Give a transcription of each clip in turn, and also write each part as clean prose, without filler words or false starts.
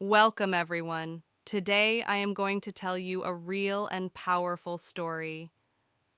Welcome, everyone. Today, I am going to tell you a real and powerful story.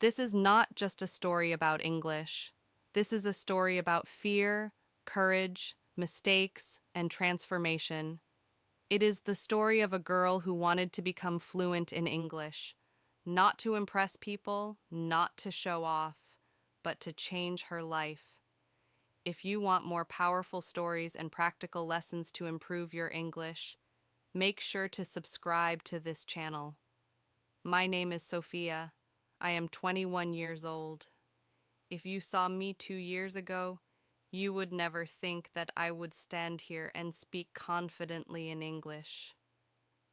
This is not just a story about English. This is a story about fear, courage, mistakes, and transformation. It is the story of a girl who wanted to become fluent in English, not to impress people, not to show off, but to change her life. If you want more powerful stories and practical lessons to improve your English, make sure to subscribe to this channel. My name is Sophia. I am 21 years old. If you saw me 2 years ago, you would never think that I would stand here and speak confidently in English.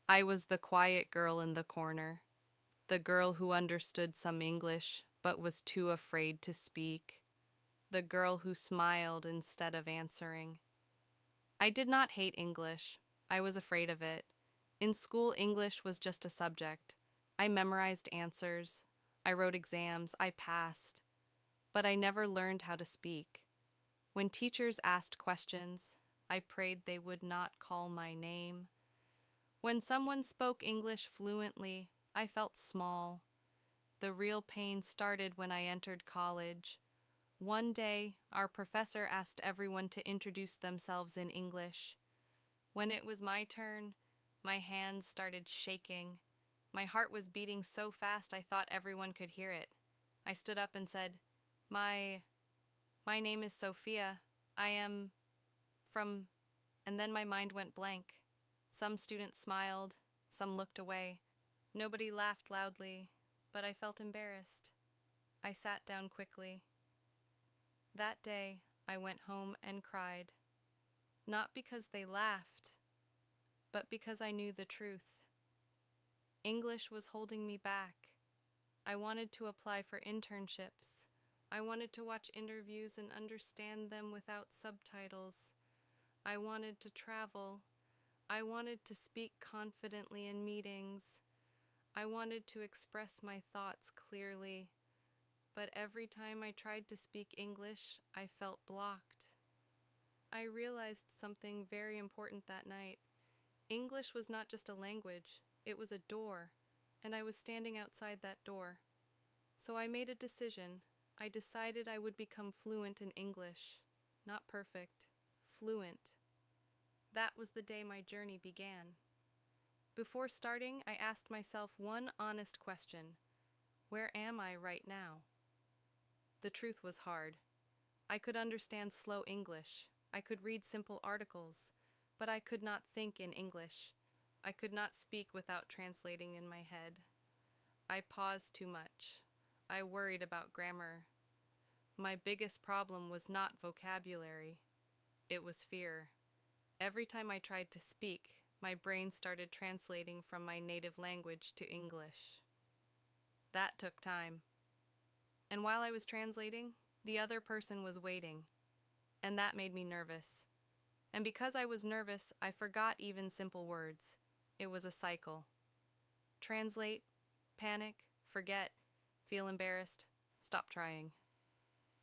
I was the quiet girl in the corner, the girl who understood some English but was too afraid to speak, the girl who smiled instead of answering. I did not hate English. I was afraid of it. In school, English was just a subject. I memorized answers. I wrote exams. I passed. But I never learned how to speak. When teachers asked questions, I prayed they would not call my name. When someone spoke English fluently, I felt small. The real pain started when I entered college. One day, our professor asked everyone to introduce themselves in English. When it was my turn, my hands started shaking. My heart was beating so fast I thought everyone could hear it. I stood up and said, My my name is Sophia. I am from and then my mind went blank. Some students smiled, some looked away. Nobody laughed loudly, but I felt embarrassed. I sat down quickly. That day, I went home and cried, not because they laughed, but because I knew the truth. English was holding me back. I wanted to apply for internships. I wanted to watch interviews and understand them without subtitles. I wanted to travel. I wanted to speak confidently in meetings. I wanted to express my thoughts clearly. But every time I tried to speak English, I felt blocked. I realized something very important that night. English was not just a language, it was a door, and I was standing outside that door. So I made a decision. I decided I would become fluent in English. Not perfect, fluent. That was the day my journey began. Before starting, I asked myself one honest question. Where am I right now? The truth was hard. I could understand slow English. I could read simple articles, but I could not think in English. I could not speak without translating in my head. I paused too much. I worried about grammar. My biggest problem was not vocabulary. It was fear. Every time I tried to speak, my brain started translating from my native language to English. That took time. And while I was translating, the other person was waiting, and that made me nervous. And because I was nervous, I forgot even simple words. It was a cycle. Translate, panic, forget, feel embarrassed, stop trying.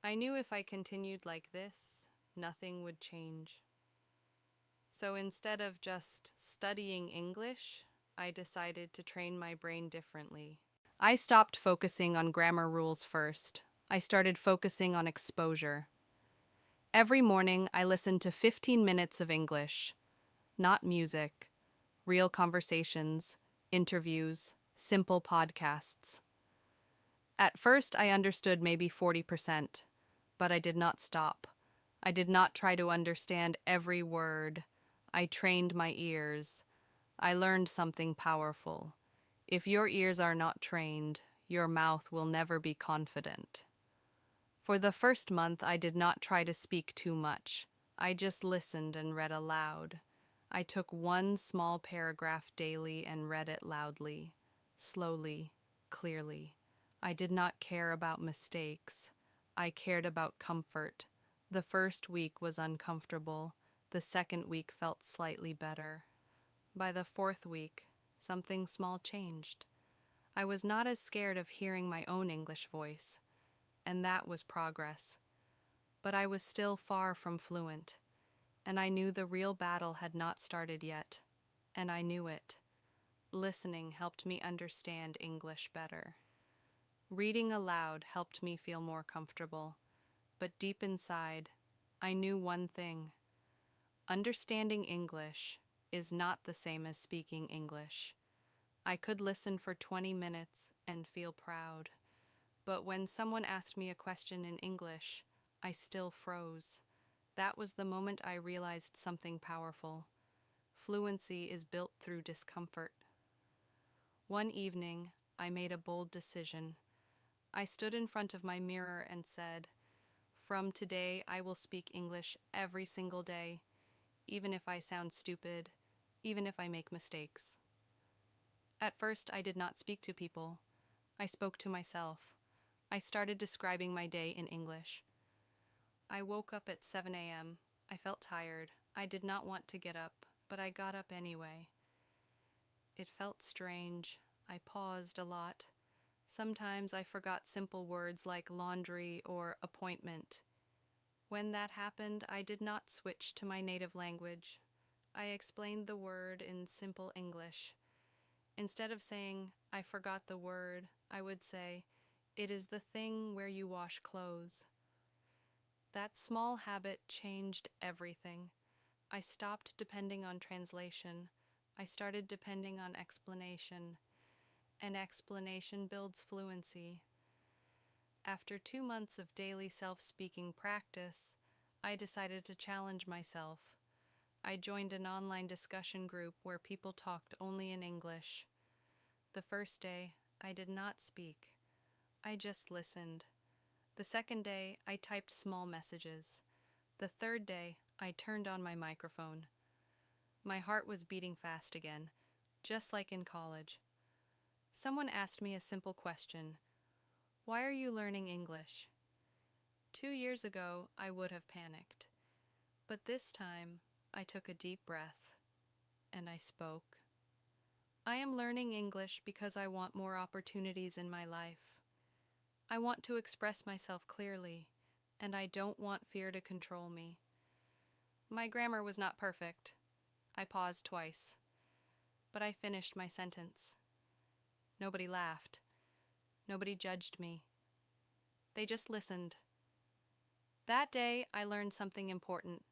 I knew if I continued like this, nothing would change. So instead of just studying English, I decided to train my brain differently. I stopped focusing on grammar rules first. I started focusing on exposure. Every morning, I listened to 15 minutes of English, not music, real conversations, interviews, simple podcasts. At first, I understood maybe 40%, but I did not stop. I did not try to understand every word. I trained my ears. I learned something powerful. If your ears are not trained, your mouth will never be confident. For the first month, I did not try to speak too much. I just listened and read aloud. I took one small paragraph daily and read it loudly, slowly, clearly. I did not care about mistakes. I cared about comfort. The first week was uncomfortable. The second week felt slightly better. By the fourth week, something small changed. I was not as scared of hearing my own English voice, and that was progress. But I was still far from fluent, and I knew the real battle had not started yet. and I knew it. Listening helped me understand English better. Reading aloud helped me feel more comfortable, but deep inside, I knew one thing. Understanding English is not the same as speaking English. I could listen for 20 minutes and feel proud, but when someone asked me a question in English, I still froze. That was the moment I realized something powerful. Fluency is built through discomfort. One evening, I made a bold decision. I stood in front of my mirror and said, "From today, I will speak English every single day, even if I sound stupid, even if I make mistakes." At first, I did not speak to people. I spoke to myself. I started describing my day in English. I woke up at 7 a.m. I felt tired. I did not want to get up, but I got up anyway. It felt strange. I paused a lot. Sometimes I forgot simple words like laundry or appointment. When that happened, I did not switch to my native language. I explained the word in simple English. Instead of saying, "I forgot the word," I would say, "It is the thing where you wash clothes." That small habit changed everything. I stopped depending on translation. I started depending on explanation. And explanation builds fluency. After 2 months of daily self-speaking practice, I decided to challenge myself. I joined an online discussion group where people talked only in English. The first day, I did not speak. I just listened. The second day, I typed small messages. The third day, I turned on my microphone. My heart was beating fast again, just like in college. Someone asked me a simple question: "Why are you learning English?" 2 years ago, I would have panicked. But this time, I took a deep breath, and I spoke. "I am learning English because I want more opportunities in my life. I want to express myself clearly, and I don't want fear to control me." My grammar was not perfect. I paused twice, but I finished my sentence. Nobody laughed. Nobody judged me. They just listened. That day, I learned something important.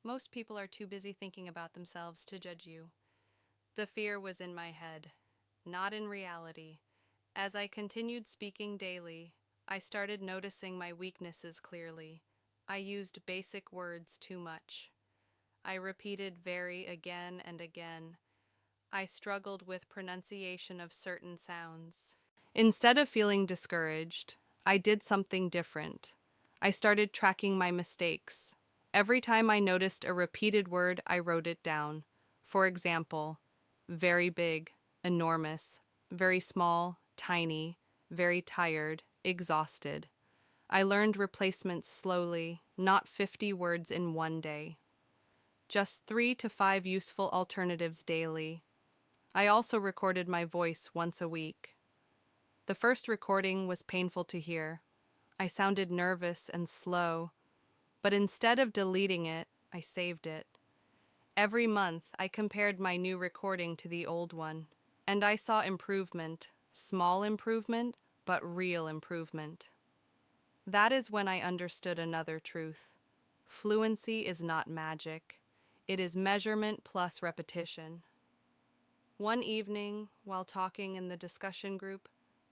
Most people are too busy thinking about themselves to judge you. The fear was in my head, not in reality. As I continued speaking daily, I started noticing my weaknesses clearly. I used basic words too much. I repeated very again and again. I struggled with pronunciation of certain sounds. Instead of feeling discouraged, I did something different. I started tracking my mistakes. Every time I noticed a repeated word, I wrote it down. For example, very big, enormous, very small, tiny, very tired, exhausted. I learned replacements slowly, not 50 words in one day. Just 3 to 5 useful alternatives daily. I also recorded my voice once a week. The first recording was painful to hear. I sounded nervous and slow, but instead of deleting it, I saved it. Every month, I compared my new recording to the old one, and I saw improvement, small improvement, but real improvement. That is when I understood another truth. Fluency is not magic. It is measurement plus repetition. One evening, while talking in the discussion group,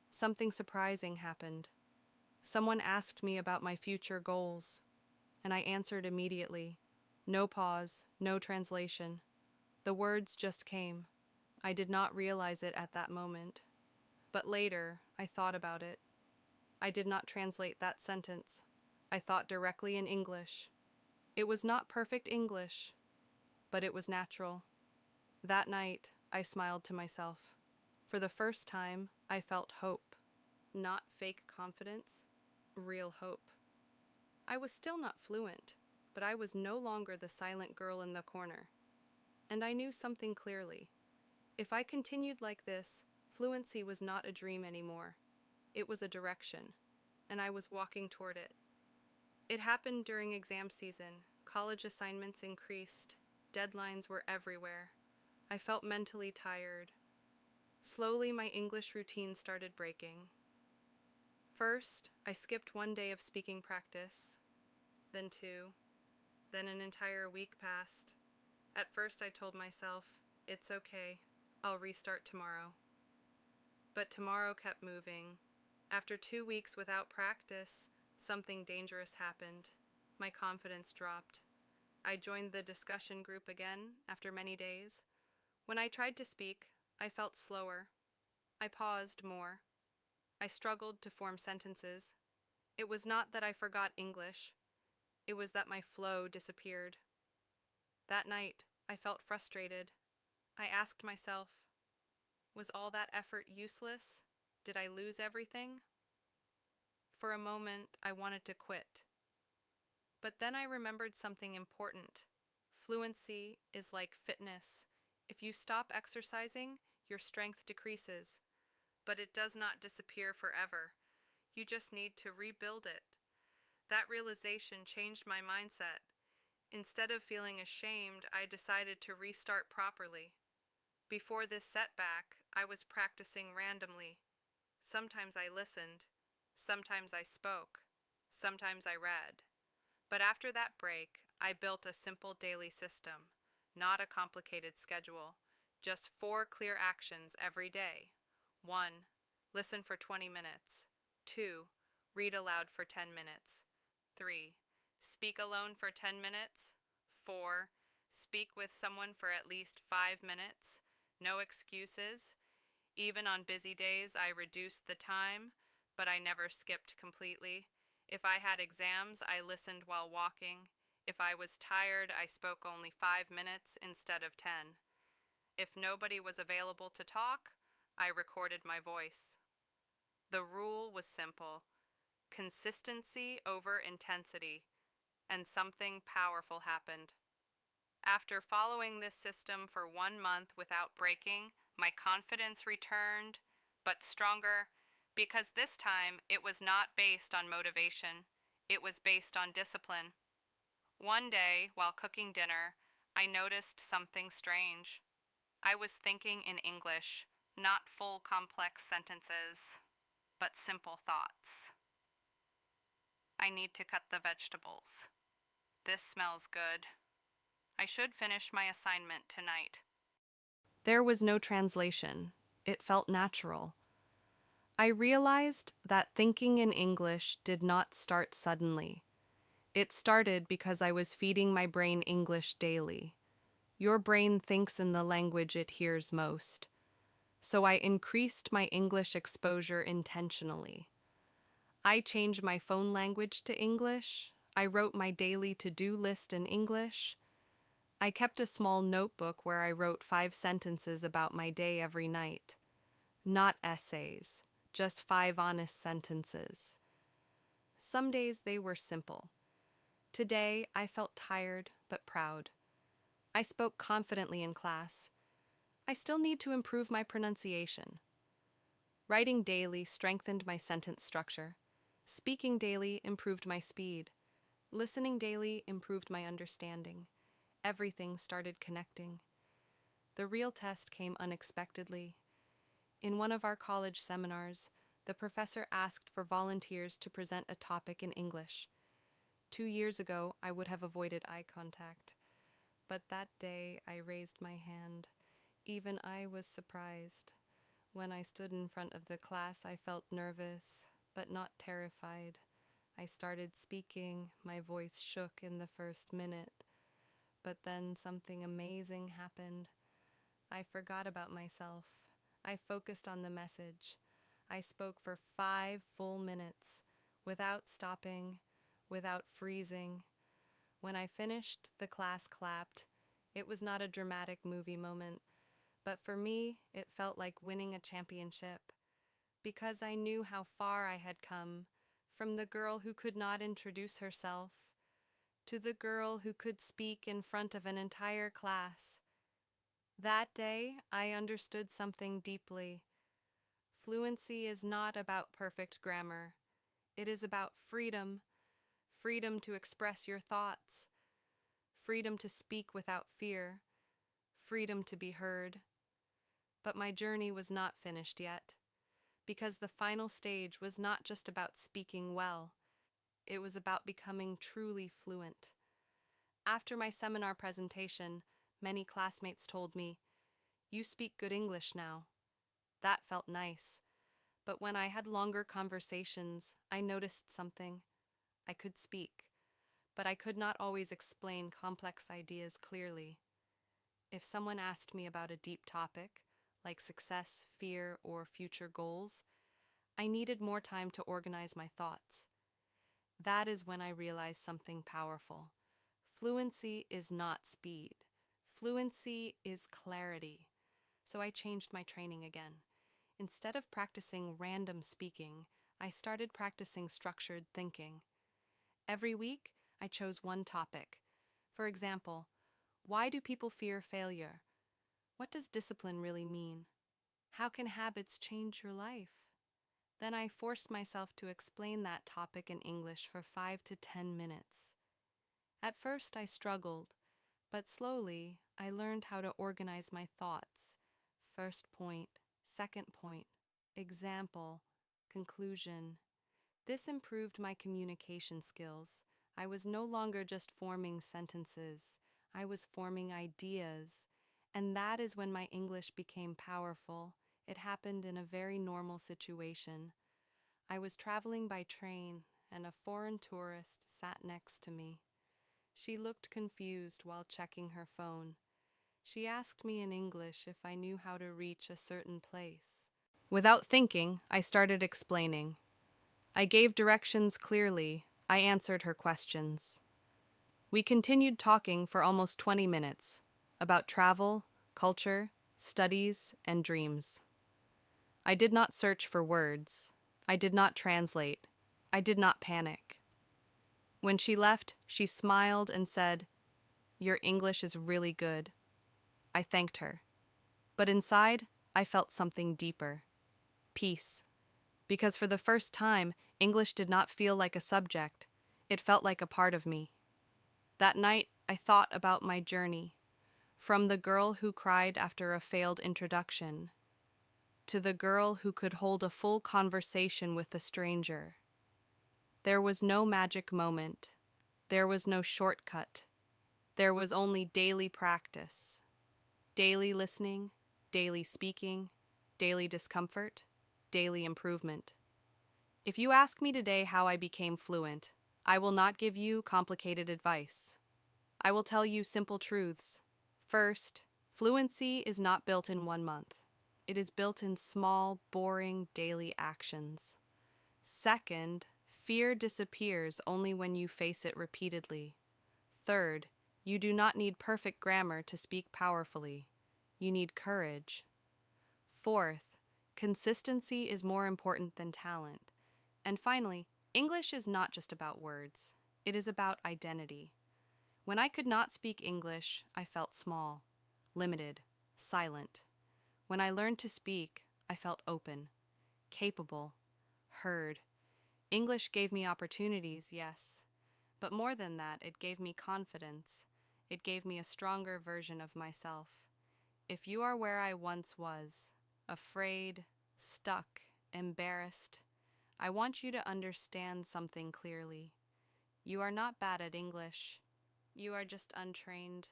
something surprising happened. Someone asked me about my future goals, and I answered immediately. No pause, no translation. The words just came. I did not realize it at that moment. But later, I thought about it. I did not translate that sentence. I thought directly in English. It was not perfect English, but it was natural. That night, I smiled to myself. For the first time, I felt hope. Not fake confidence, real hope. I was still not fluent, but I was no longer the silent girl in the corner. And I knew something clearly. If I continued like this, fluency was not a dream anymore. It was a direction, and I was walking toward it. It happened during exam season. College assignments increased. Deadlines were everywhere. I felt mentally tired. Slowly, my English routine started breaking. First, I skipped one day of speaking practice, then two, then an entire week passed. At first, I told myself, it's okay, I'll restart tomorrow. But tomorrow kept moving. After 2 weeks without practice, something dangerous happened. My confidence dropped. I joined the discussion group again after many days. When I tried to speak, I felt slower. I paused more. I struggled to form sentences. It was not that I forgot English. It was that my flow disappeared. That night, I felt frustrated. I asked myself, was all that effort useless? Did I lose everything? For a moment, I wanted to quit. But then I remembered something important. Fluency is like fitness. If you stop exercising, your strength decreases. But it does not disappear forever. You just need to rebuild it. That realization changed my mindset. Instead of feeling ashamed, I decided to restart properly. Before this setback, I was practicing randomly. Sometimes I listened. Sometimes I spoke. Sometimes I read. But after that break, I built a simple daily system, not a complicated schedule, just 4 clear actions every day. 1. Listen for 20 minutes. 2. Read aloud for 10 minutes. 3. Speak alone for 10 minutes. 4. Speak with someone for at least 5 minutes. No excuses. Even on busy days, I reduced the time, but I never skipped completely. If I had exams, I listened while walking. If I was tired, I spoke only 5 minutes instead of 10. If nobody was available to talk, I recorded my voice. The rule was simple: consistency over intensity, and something powerful happened. After following this system for 1 month without breaking, my confidence returned, but stronger, because this time it was not based on motivation. It was based on discipline. One day, while cooking dinner, I noticed something strange. I was thinking in English, not full complex sentences, but simple thoughts. I need to cut the vegetables. This smells good. I should finish my assignment tonight. There was no translation. It felt natural. I realized that thinking in English did not start suddenly. It started because I was feeding my brain English daily. Your brain thinks in the language it hears most. So I increased my English exposure intentionally. I changed my phone language to English. I wrote my daily to-do list in English. I kept a small notebook where I wrote 5 sentences about my day every night. Not essays, just 5 honest sentences. Some days they were simple. Today I felt tired but proud. I spoke confidently in class. I still need to improve my pronunciation. Writing daily strengthened my sentence structure. Speaking daily improved my speed. Listening daily improved my understanding. Everything started connecting. The real test came unexpectedly. In one of our college seminars, the professor asked for volunteers to present a topic in English. 2 years ago, I would have avoided eye contact. But that day, I raised my hand. Even I was surprised. When I stood in front of the class, I felt nervous, but not terrified. I started speaking. My voice shook in the first minute. But then something amazing happened. I forgot about myself. I focused on the message. I spoke for 5 full minutes, without stopping, without freezing. When I finished, the class clapped. It was not a dramatic movie moment, but for me, it felt like winning a championship, because I knew how far I had come, from the girl who could not introduce herself to the girl who could speak in front of an entire class. That day, I understood something deeply. Fluency is not about perfect grammar. It is about freedom, freedom to express your thoughts, freedom to speak without fear, freedom to be heard. But my journey was not finished yet, because the final stage was not just about speaking well, it was about becoming truly fluent. After my seminar presentation, many classmates told me, "You speak good English now." That felt nice, but when I had longer conversations, I noticed something. I could speak, but I could not always explain complex ideas clearly. If someone asked me about a deep topic, like success, fear, or future goals, I needed more time to organize my thoughts. That is when I realized something powerful. Fluency is not speed. Fluency is clarity. So I changed my training again. Instead of practicing random speaking, I started practicing structured thinking. Every week, I chose one topic. For example, why do people fear failure? What does discipline really mean? How can habits change your life? Then I forced myself to explain that topic in English for 5 to 10 minutes. At first, I struggled, but slowly, I learned how to organize my thoughts. First point, second point, example, conclusion. This improved my communication skills. I was no longer just forming sentences, I was forming ideas. And that is when my English became powerful. It happened in a very normal situation. I was traveling by train, and a foreign tourist sat next to me. She looked confused while checking her phone. She asked me in English if I knew how to reach a certain place. Without thinking, I started explaining. I gave directions clearly. I answered her questions. We continued talking for almost 20 minutes about travel, culture, studies, and dreams. I did not search for words. I did not translate. I did not panic. When she left, she smiled and said, "Your English is really good." I thanked her. But inside, I felt something deeper. Peace. Because for the first time, English did not feel like a subject. It felt like a part of me. That night, I thought about my journey, from the girl who cried after a failed introduction, to the girl who could hold a full conversation with a stranger. There was no magic moment. There was no shortcut. There was only daily practice. Daily listening, daily speaking, daily discomfort, daily improvement. If you ask me today how I became fluent, I will not give you complicated advice. I will tell you simple truths. First, fluency is not built in 1 month. It is built in small, boring, daily actions. Second, fear disappears only when you face it repeatedly. Third, you do not need perfect grammar to speak powerfully. You need courage. Fourth, consistency is more important than talent. And finally, English is not just about words. It is about identity. When I could not speak English, I felt small, limited, silent. When I learned to speak, I felt open, capable, heard. English gave me opportunities, yes, but more than that, it gave me confidence. It gave me a stronger version of myself. If you are where I once was, afraid, stuck, embarrassed, I want you to understand something clearly. You are not bad at English. You are just untrained.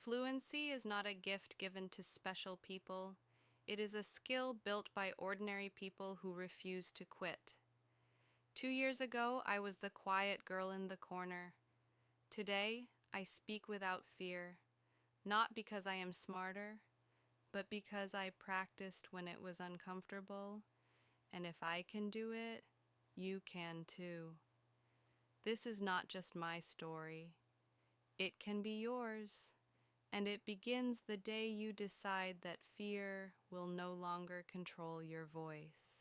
Fluency is not a gift given to special people. It is a skill built by ordinary people who refuse to quit. 2 years ago, I was the quiet girl in the corner. Today, I speak without fear, not because I am smarter, but because I practiced when it was uncomfortable, and if I can do it, you can too. This is not just my story. It can be yours, and it begins the day you decide that fear will no longer control your voice.